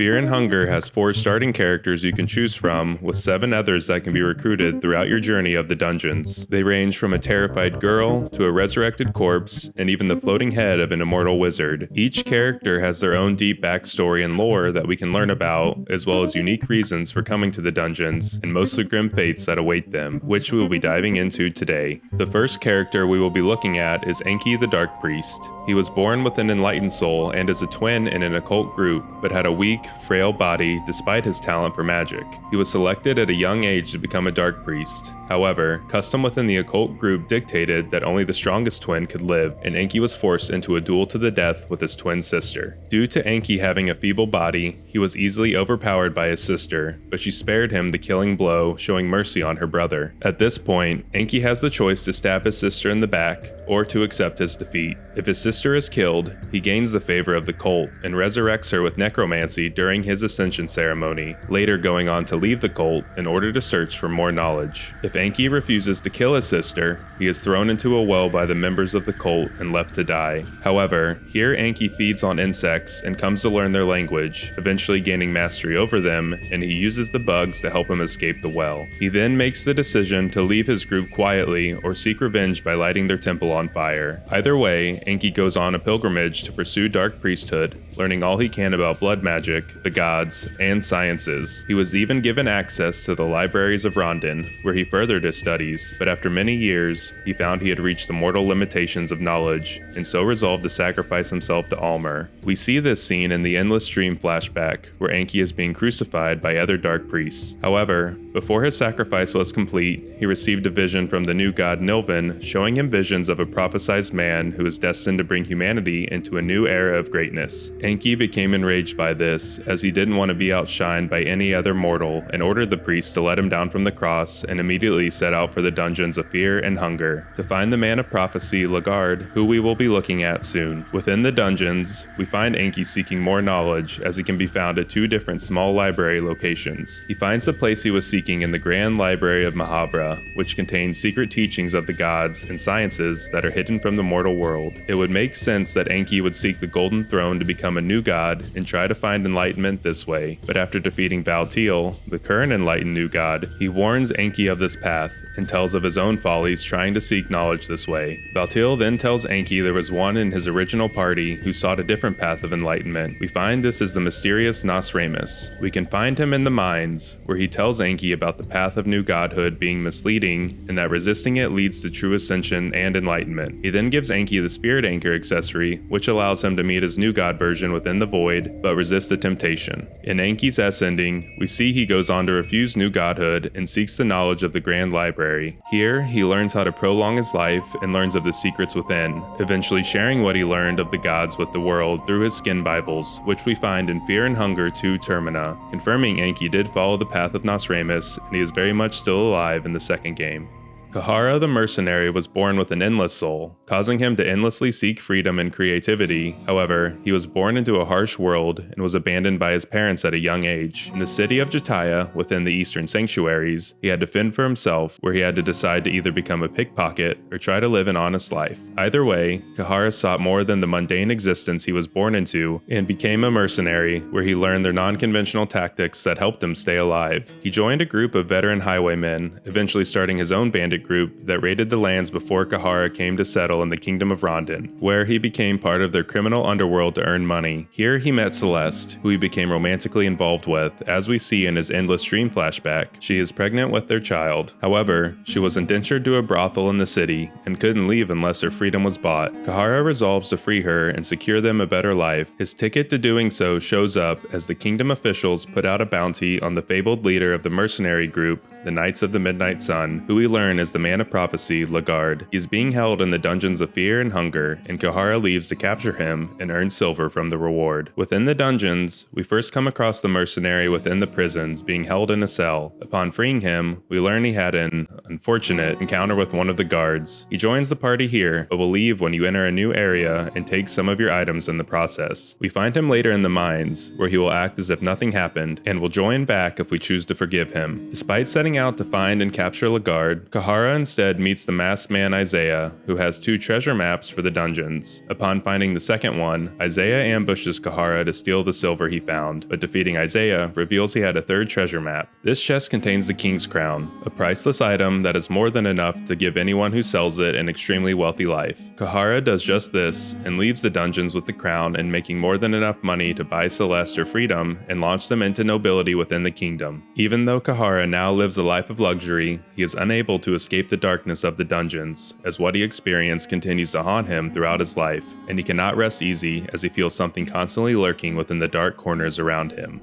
Fear and Hunger has 4 starting characters you can choose from, with 7 others that can be recruited throughout your journey of the dungeons. They range from a terrified girl to a resurrected corpse, and even the floating head of an immortal wizard. Each character has their own deep backstory and lore that we can learn about, as well as unique reasons for coming to the dungeons, and mostly grim fates that await them, which we will be diving into today. The first character we will be looking at is Enki the Dark Priest. He was born with an enlightened soul and is a twin in an occult group, but had a weak, frail body despite his talent for magic. He was selected at a young age to become a dark priest. However, custom within the occult group dictated that only the strongest twin could live, and Enki was forced into a duel to the death with his twin sister. Due to Enki having a feeble body, he was easily overpowered by his sister, but she spared him the killing blow, showing mercy on her brother. At this point, Enki has the choice to stab his sister in the back, or to accept his defeat. If his sister is killed, he gains the favor of the cult and resurrects her with necromancy during his ascension ceremony, later going on to leave the cult in order to search for more knowledge. If Enki refuses to kill his sister, he is thrown into a well by the members of the cult and left to die. However, here Enki feeds on insects and comes to learn their language, eventually gaining mastery over them, and he uses the bugs to help him escape the well. He then makes the decision to leave his group quietly or seek revenge by lighting their temple on fire. Either way, Enki goes on a pilgrimage to pursue dark priesthood, learning all he can about blood magic, the gods, and sciences. He was even given access to the libraries of Rondon, where he furthered his studies, but after many years, he found he had reached the mortal limitations of knowledge, and so resolved to sacrifice himself to Almer. We see this scene in the Endless Dream flashback, where Enki is being crucified by other dark priests. However, before his sacrifice was complete, he received a vision from the new god Nilvin, showing him visions of a prophesized man who is destined to bring humanity into a new era of greatness. Enki became enraged by this, as he didn't want to be outshined by any other mortal, and ordered the priest to let him down from the cross, and immediately set out for the dungeons of Fear and Hunger to find the man of prophecy, Garde, who we will be looking at soon. Within the dungeons, we find Enki seeking more knowledge, as he can be found at 2 different small library locations. He finds the place he was seeking in the Grand Library of Mahabra, which contains secret teachings of the gods and sciences that are hidden from the mortal world. It would make sense that Enki would seek the Golden Throne to become a new god and try to find enlightenment this way, but after defeating Valtiel, the current enlightened new god, he warns Enki of this path and tells of his own follies trying to seek knowledge this way. Valtiel then tells Enki there was one in his original party who sought a different path of enlightenment. We find this is the mysterious Nas'hrah. We can find him in the mines, where he tells Enki about the path of new godhood being misleading and that resisting it leads to true ascension and enlightenment. He then gives Enki the spirit anchor accessory, which allows him to meet his new god version within the void, but resist the temptation. In Enki's S-ending, we see he goes on to refuse new godhood and seeks the knowledge of the Grand Library. Here, he learns how to prolong his life and learns of the secrets within, eventually sharing what he learned of the gods with the world through his skin Bibles, which we find in Fear and Hunger 2 Termina, confirming Enki did follow the path of Nas'hrah, and he is very much still alive in the second game. Cahara the Mercenary was born with an endless soul, causing him to endlessly seek freedom and creativity. However, he was born into a harsh world and was abandoned by his parents at a young age. In the city of Jataya, within the Eastern Sanctuaries, he had to fend for himself, where he had to decide to either become a pickpocket or try to live an honest life. Either way, Cahara sought more than the mundane existence he was born into and became a mercenary, where he learned their non-conventional tactics that helped him stay alive. He joined a group of veteran highwaymen, eventually starting his own bandit group that raided the lands before Cahara came to settle in the Kingdom of Rondon, where he became part of their criminal underworld to earn money. Here he met Celeste, who he became romantically involved with, as we see in his Endless Dream flashback. She is pregnant with their child. However, she was indentured to a brothel in the city and couldn't leave unless her freedom was bought. Cahara resolves to free her and secure them a better life. His ticket to doing so shows up as the kingdom officials put out a bounty on the fabled leader of the mercenary group, the Knights of the Midnight Sun, who we learn is the man of prophecy, Garde. He is being held in the dungeons of Fear and Hunger, and Cahara leaves to capture him and earn silver from the reward. Within the dungeons, we first come across the mercenary within the prisons, being held in a cell. Upon freeing him, we learn he had an unfortunate encounter with one of the guards. He joins the party here, but will leave when you enter a new area and take some of your items in the process. We find him later in the mines, where he will act as if nothing happened, and will join back if we choose to forgive him. Despite setting out to find and capture Garde, Cahara Cahara instead meets the masked man Isaiah, who has 2 treasure maps for the dungeons. Upon finding the second one, Isaiah ambushes Cahara to steal the silver he found, but defeating Isaiah reveals he had a 3rd treasure map. This chest contains the King's Crown, a priceless item that is more than enough to give anyone who sells it an extremely wealthy life. Cahara does just this, and leaves the dungeons with the crown and making more than enough money to buy Celeste or freedom and launch them into nobility within the kingdom. Even though Cahara now lives a life of luxury, he is unable to escape the darkness of the dungeons, as what he experienced continues to haunt him throughout his life, and he cannot rest easy as he feels something constantly lurking within the dark corners around him.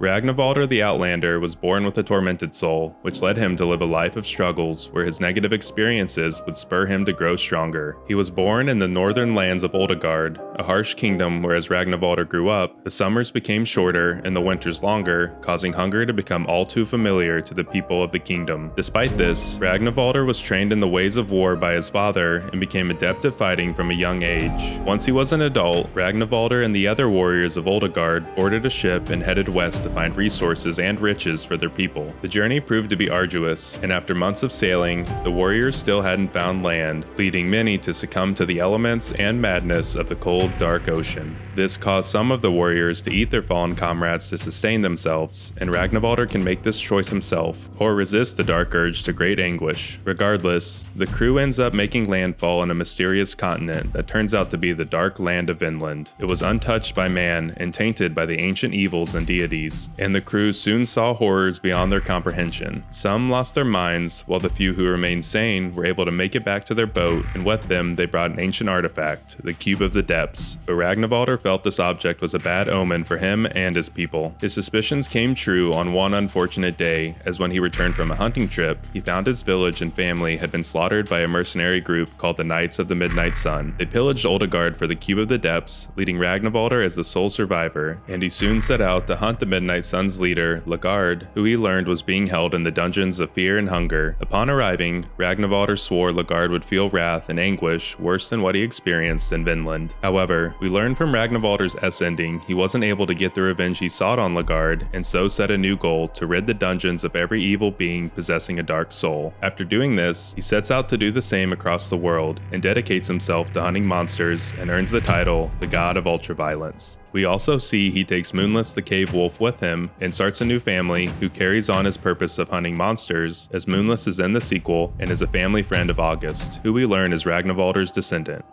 Ragnvaldr the Outlander was born with a tormented soul, which led him to live a life of struggles where his negative experiences would spur him to grow stronger. He was born in the northern lands of Oldegard, a harsh kingdom where as Ragnvaldr grew up, the summers became shorter and the winters longer, causing hunger to become all too familiar to the people of the kingdom. Despite this, Ragnvaldr was trained in the ways of war by his father and became adept at fighting from a young age. Once he was an adult, Ragnvaldr and the other warriors of Oldegard boarded a ship and headed west to find resources and riches for their people. The journey proved to be arduous, and after months of sailing, the warriors still hadn't found land, leading many to succumb to the elements and madness of the cold, dark ocean. This caused some of the warriors to eat their fallen comrades to sustain themselves, and Ragnvaldr can make this choice himself, or resist the dark urge to great anguish. Regardless, the crew ends up making landfall on a mysterious continent that turns out to be the dark land of Vinland. It was untouched by man and tainted by the ancient evils and deities, and the crew soon saw horrors beyond their comprehension. Some lost their minds, while the few who remained sane were able to make it back to their boat, and with them they brought an ancient artifact, the Cube of the Depths. But Ragnvaldr felt this object was a bad omen for him and his people. His suspicions came true on one unfortunate day, as when he returned from a hunting trip, he found his village and family had been slaughtered by a mercenary group called the Knights of the Midnight Sun. They pillaged Oldegard for the Cube of the Depths, leading Ragnvaldr as the sole survivor, and he soon set out to hunt the Midnight Sun's leader, Garde, who he learned was being held in the dungeons of fear and hunger. Upon arriving, Ragnvaldr swore Garde would feel wrath and anguish worse than what he experienced in Vinland. However, we learned from Ragnvaldr's S-ending he wasn't able to get the revenge he sought on Garde, and so set a new goal to rid the dungeons of every evil being possessing a dark soul. After doing this, he sets out to do the same across the world, and dedicates himself to hunting monsters and earns the title, the God of Ultraviolence. We also see he takes Moonless the Cave Wolf with him and starts a new family who carries on his purpose of hunting monsters, as Moonless is in the sequel and is a family friend of August, who we learn is Ragnvaldr's descendant.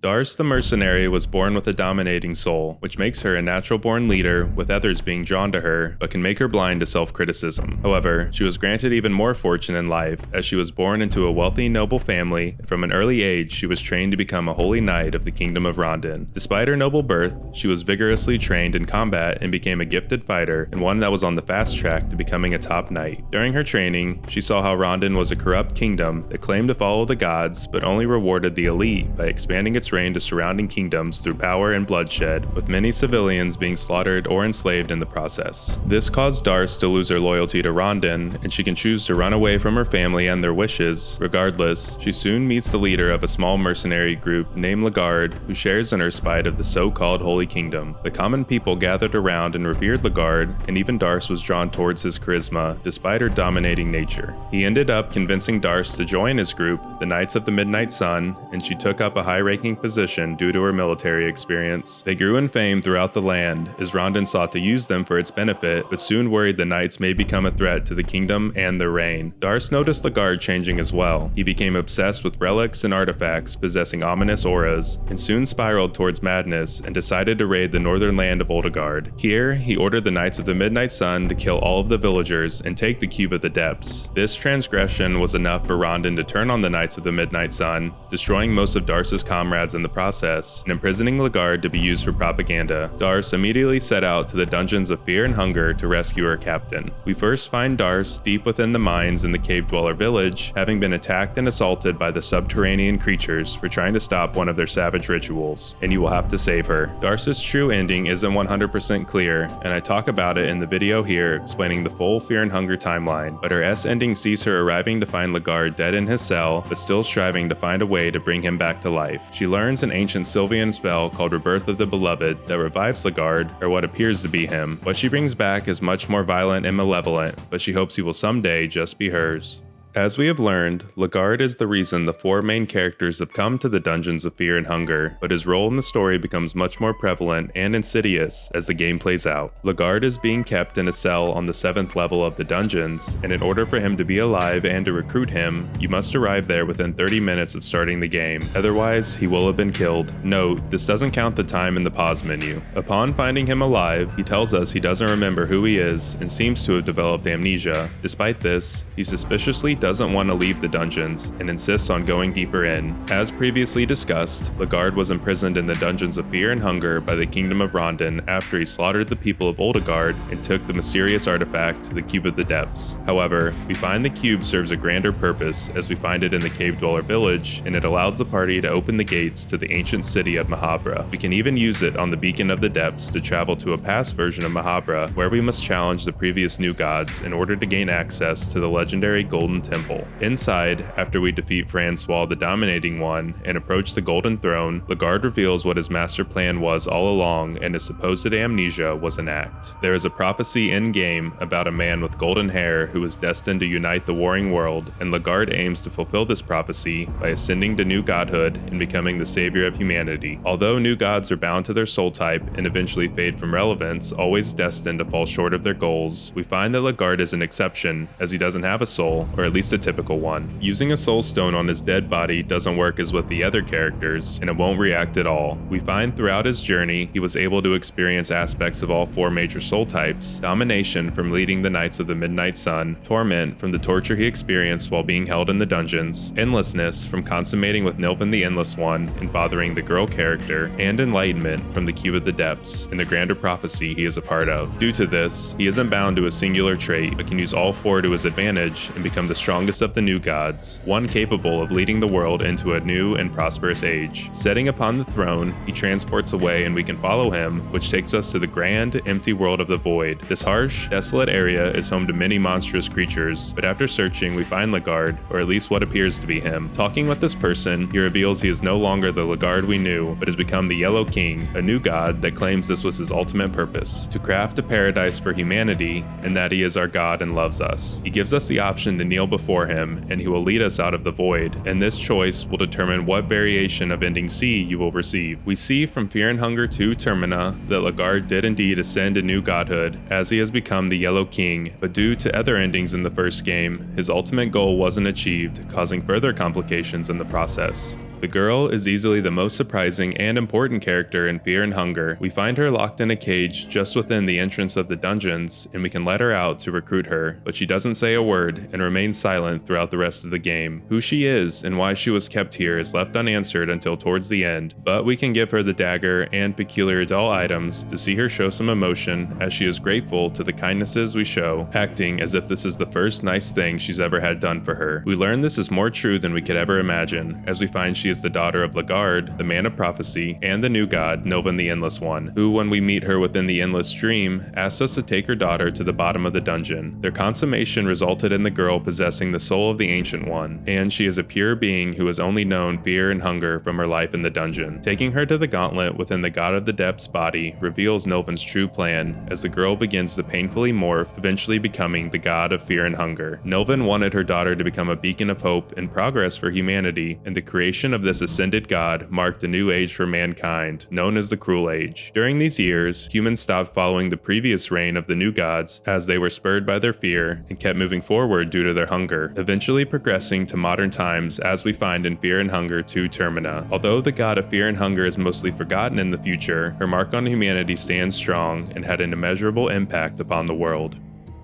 Darce the Mercenary was born with a dominating soul, which makes her a natural-born leader, with others being drawn to her, but can make her blind to self-criticism. However, she was granted even more fortune in life, as she was born into a wealthy, noble family, and from an early age she was trained to become a holy knight of the Kingdom of Rondon. Despite her noble birth, she was vigorously trained in combat and became a gifted fighter, and one that was on the fast track to becoming a top knight. During her training, she saw how Rondon was a corrupt kingdom that claimed to follow the gods, but only rewarded the elite by expanding its reign to surrounding kingdoms through power and bloodshed, with many civilians being slaughtered or enslaved in the process. This caused Darce to lose her loyalty to Rondon, and she can choose to run away from her family and their wishes. Regardless, she soon meets the leader of a small mercenary group named Garde, who shares in her spite of the so-called Holy Kingdom. The common people gathered around and revered Garde, and even Darce was drawn towards his charisma, despite her dominating nature. He ended up convincing Darce to join his group, the Knights of the Midnight Sun, and she took up a high-ranking position due to her military experience. They grew in fame throughout the land, as Rondon sought to use them for its benefit, but soon worried the knights may become a threat to the kingdom and their reign. Darce noticed Garde changing as well. He became obsessed with relics and artifacts possessing ominous auras, and soon spiraled towards madness and decided to raid the northern land of Oldegard. Here, he ordered the Knights of the Midnight Sun to kill all of the villagers and take the Cube of the Depths. This transgression was enough for Rondon to turn on the Knights of the Midnight Sun, destroying most of Darce's comrades in the process, and imprisoning Garde to be used for propaganda. Darce immediately set out to the dungeons of fear and hunger to rescue her captain. We first find Darce deep within the mines in the cave dweller village, having been attacked and assaulted by the subterranean creatures for trying to stop one of their savage rituals, and you will have to save her. Darce's true ending isn't 100% clear, and I talk about it in the video here explaining the full Fear and Hunger timeline, but her S ending sees her arriving to find Garde dead in his cell, but still striving to find a way to bring him back to life. She learns an ancient Sylvian spell called Rebirth of the Beloved that revives Garde, or what appears to be him. What she brings back is much more violent and malevolent, but she hopes he will someday just be hers. As we have learned, Garde is the reason the four main characters have come to the Dungeons of Fear and Hunger, but his role in the story becomes much more prevalent and insidious as the game plays out. Garde is being kept in a cell on the 7th level of the dungeons, and in order for him to be alive and to recruit him, you must arrive there within 30 minutes of starting the game, otherwise he will have been killed. Note, this doesn't count the time in the pause menu. Upon finding him alive, he tells us he doesn't remember who he is and seems to have developed amnesia. Despite this, he suspiciously doesn't want to leave the dungeons and insists on going deeper in. As previously discussed, Garde was imprisoned in the Dungeons of Fear and Hunger by the Kingdom of Rondon after he slaughtered the people of Oldegard and took the mysterious artifact to the Cube of the Depths. However, we find the cube serves a grander purpose as we find it in the Cave Dweller village, and it allows the party to open the gates to the ancient city of Mahabra. We can even use it on the Beacon of the Depths to travel to a past version of Mahabra, where we must challenge the previous new gods in order to gain access to the legendary Golden Temple. Inside, after we defeat Francois the Dominating One and approach the Golden Throne, Garde reveals what his master plan was all along, and his supposed amnesia was an act. There is a prophecy in-game about a man with golden hair who is destined to unite the warring world, and Garde aims to fulfill this prophecy by ascending to new godhood and becoming the savior of humanity. Although new gods are bound to their soul type and eventually fade from relevance, always destined to fall short of their goals, we find that Garde is an exception, as he doesn't have a soul, or at least a typical one. Using a soul stone on his dead body doesn't work as with the other characters, and it won't react at all. We find throughout his journey, he was able to experience aspects of all four major soul types: domination from leading the Knights of the Midnight Sun, torment from the torture he experienced while being held in the dungeons, endlessness from consummating with Nilfin the Endless One and fathering the girl character, and enlightenment from the Cube of the Depths and the grander prophecy he is a part of. Due to this, he isn't bound to a singular trait, but can use all four to his advantage and become the strongest of the new gods, one capable of leading the world into a new and prosperous age. Setting upon the throne, he transports away and we can follow him, which takes us to the grand, empty world of the Void. This harsh, desolate area is home to many monstrous creatures, but after searching we find Garde, or at least what appears to be him. Talking with this person, he reveals he is no longer the Garde we knew, but has become the Yellow King, a new god that claims this was his ultimate purpose: to craft a paradise for humanity, and that he is our god and loves us. He gives us the option to kneel before him, and he will lead us out of the Void, and this choice will determine what variation of ending C you will receive. We see from Fear and Hunger 2 Termina that Garde did indeed ascend to new godhood, as he has become the Yellow King, but due to other endings in the first game, his ultimate goal wasn't achieved, causing further complications in the process. The girl is easily the most surprising and important character in Fear and Hunger. We find her locked in a cage just within the entrance of the dungeons, and we can let her out to recruit her, but she doesn't say a word and remains silent throughout the rest of the game. Who she is and why she was kept here is left unanswered until towards the end, but we can give her the dagger and peculiar doll items to see her show some emotion, as she is grateful to the kindnesses we show, acting as if this is the first nice thing she's ever had done for her. We learn this is more true than we could ever imagine, as we find she is the daughter of Garde, the man of prophecy, and the new god, Nilfin the Endless One, who, when we meet her within the Endless Dream, asks us to take her daughter to the bottom of the dungeon. Their consummation resulted in the girl possessing the soul of the Ancient One, and she is a pure being who has only known fear and hunger from her life in the dungeon. Taking her to the gauntlet within the God of the Depths body reveals Nilfin's true plan, as the girl begins to painfully morph, eventually becoming the god of fear and hunger. Nilfin wanted her daughter to become a beacon of hope and progress for humanity, and the creation of this ascended god marked a new age for mankind, known as the Cruel Age. During these years, humans stopped following the previous reign of the new gods, as they were spurred by their fear and kept moving forward due to their hunger, eventually progressing to modern times, as we find in Fear and Hunger 2 Termina. Although the god of fear and hunger is mostly forgotten in the future, her mark on humanity stands strong and had an immeasurable impact upon the world.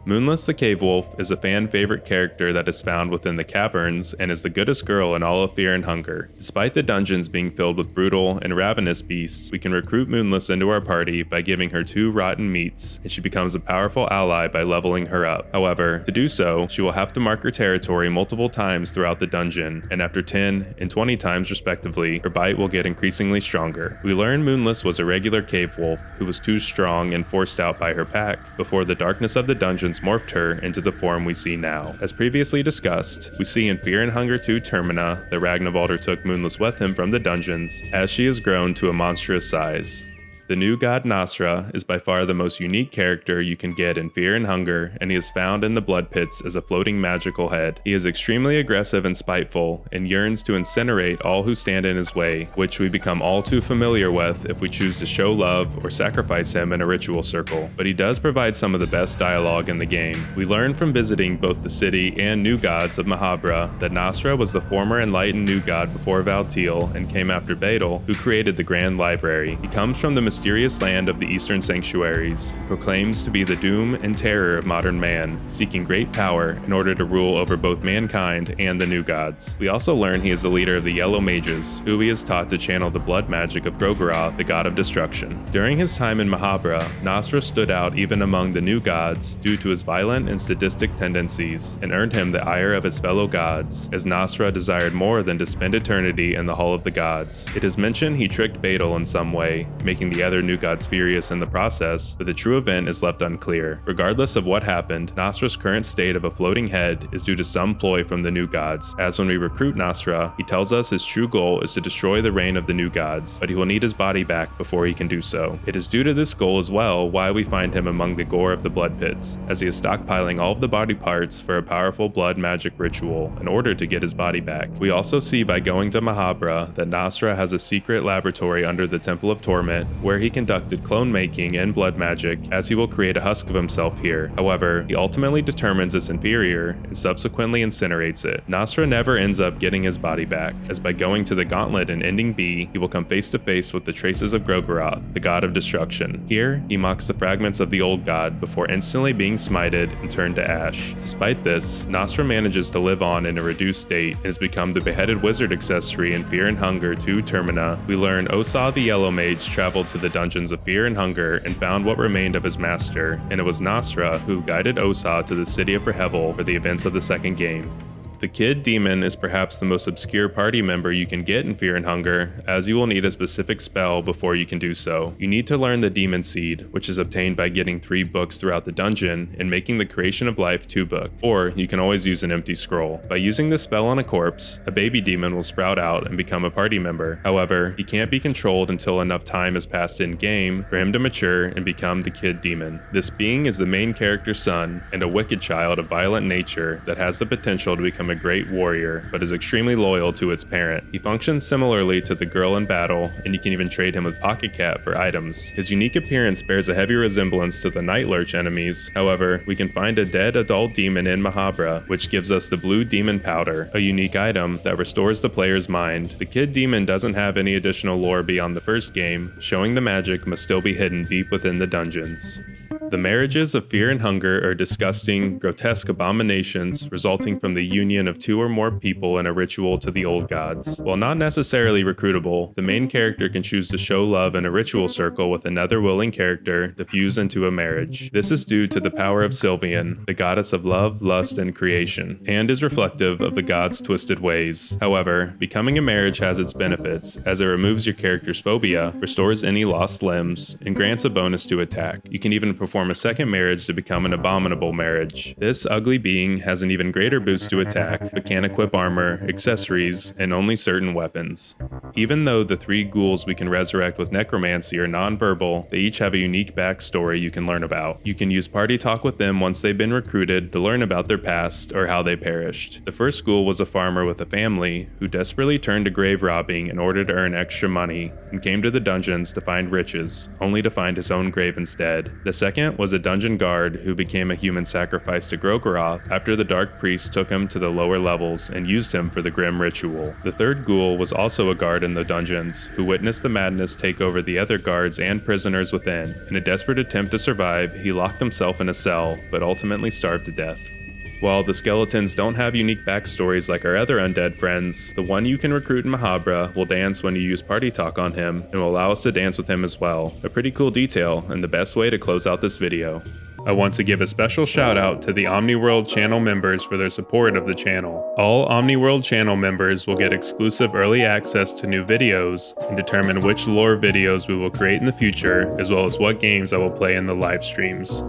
Moonless the Cave Wolf is a fan-favorite character that is found within the caverns and is the goodest girl in all of Fear and Hunger. Despite the dungeons being filled with brutal and ravenous beasts, we can recruit Moonless into our party by giving her 2 rotten meats, and she becomes a powerful ally by leveling her up. However, to do so, she will have to mark her territory multiple times throughout the dungeon, and after 10 and 20 times respectively, her bite will get increasingly stronger. We learn Moonless was a regular cave wolf who was too strong and forced out by her pack, before the darkness of the dungeons morphed her into the form we see now. As previously discussed, we see in Fear and Hunger 2 Termina that Ragnvaldr took Moonless with him from the dungeons, as she has grown to a monstrous size. The new god Nas'hrah is by far the most unique character you can get in Fear and Hunger, and he is found in the blood pits as a floating magical head. He is extremely aggressive and spiteful, and yearns to incinerate all who stand in his way, which we become all too familiar with if we choose to show love or sacrifice him in a ritual circle. But he does provide some of the best dialogue in the game. We learn from visiting both the city and new gods of Mahabra that Nas'hrah was the former enlightened new god before Valtiel and came after Badal, who created the Grand Library. He comes from the mysterious land of the Eastern Sanctuaries, proclaims to be the doom and terror of modern man, seeking great power in order to rule over both mankind and the new gods. We also learn he is the leader of the Yellow Mages, who he is taught to channel the blood magic of Grogorath, the god of destruction. During his time in Mahabra, Nas'hrah stood out even among the new gods due to his violent and sadistic tendencies, and earned him the ire of his fellow gods, as Nas'hrah desired more than to spend eternity in the Hall of the Gods. It is mentioned he tricked Badal in some way, making the other new gods furious in the process, but the true event is left unclear. Regardless of what happened, Nas'hrah's current state of a floating head is due to some ploy from the new gods, as when we recruit Nas'hrah, he tells us his true goal is to destroy the reign of the new gods, but he will need his body back before he can do so. It is due to this goal as well why we find him among the gore of the blood pits, as he is stockpiling all of the body parts for a powerful blood magic ritual in order to get his body back. We also see by going to Mahabra that Nas'hrah has a secret laboratory under the Temple of Torment where he conducted clone making and blood magic, as he will create a husk of himself here. However, he ultimately determines it's inferior and subsequently incinerates it. Nas'hrah never ends up getting his body back, as by going to the Gauntlet and ending B, he will come face to face with the traces of Grogorath, the god of destruction. Here, he mocks the fragments of the old god before instantly being smited and turned to ash. Despite this, Nas'hrah manages to live on in a reduced state and has become the beheaded wizard accessory in Fear and Hunger 2 Termina. We learn Osa the Yellow Mage traveled to the dungeons of Fear and Hunger and found what remained of his master, and it was Nas'hrah who guided Osa to the city of Rehevel for the events of the second game. The Kid Demon is perhaps the most obscure party member you can get in Fear and Hunger, as you will need a specific spell before you can do so. You need to learn the Demon Seed, which is obtained by getting 3 books throughout the dungeon and making the Creation of Life 2 book, or you can always use an empty scroll. By using this spell on a corpse, a baby demon will sprout out and become a party member. However, he can't be controlled until enough time has passed in-game for him to mature and become the Kid Demon. This being is the main character's son, and a wicked child of violent nature that has the potential to become a great warrior, but is extremely loyal to its parent. He functions similarly to the girl in battle, and you can even trade him with Pocket Cat for items. His unique appearance bears a heavy resemblance to the Night Lurch enemies. However, we can find a dead adult demon in Mahabra, which gives us the Blue Demon Powder, a unique item that restores the player's mind. The Kid Demon doesn't have any additional lore beyond the first game, showing the magic must still be hidden deep within the dungeons. The marriages of Fear and Hunger are disgusting, grotesque abominations resulting from the union of 2 or more people in a ritual to the old gods. While not necessarily recruitable, the main character can choose to show love in a ritual circle with another willing character to fuse into a marriage. This is due to the power of Sylvian, the goddess of love, lust, and creation, and is reflective of the gods' twisted ways. However, becoming a marriage has its benefits, as it removes your character's phobia, restores any lost limbs, and grants a bonus to attack. You can even perform a second marriage to become an Abominable Marriage. This ugly being has an even greater boost to attack, but can equip armor, accessories, and only certain weapons. Even though the 3 ghouls we can resurrect with necromancy are non-verbal, they each have a unique backstory you can learn about. You can use party talk with them once they've been recruited to learn about their past or how they perished. The first ghoul was a farmer with a family who desperately turned to grave robbing in order to earn extra money and came to the dungeons to find riches, only to find his own grave instead. The second was a dungeon guard who became a human sacrifice to Grogorath after the Dark Priest took him to the lower levels and used him for the grim ritual. The third ghoul was also a guard in the dungeons who witnessed the madness take over the other guards and prisoners within. In a desperate attempt to survive, he locked himself in a cell, but ultimately starved to death. While the skeletons don't have unique backstories like our other undead friends, the one you can recruit in Mahabra will dance when you use party talk on him and will allow us to dance with him as well. A pretty cool detail and the best way to close out this video. I want to give a special shout out to the OmniWorld channel members for their support of the channel. All OmniWorld channel members will get exclusive early access to new videos and determine which lore videos we will create in the future, as well as what games I will play in the live streams.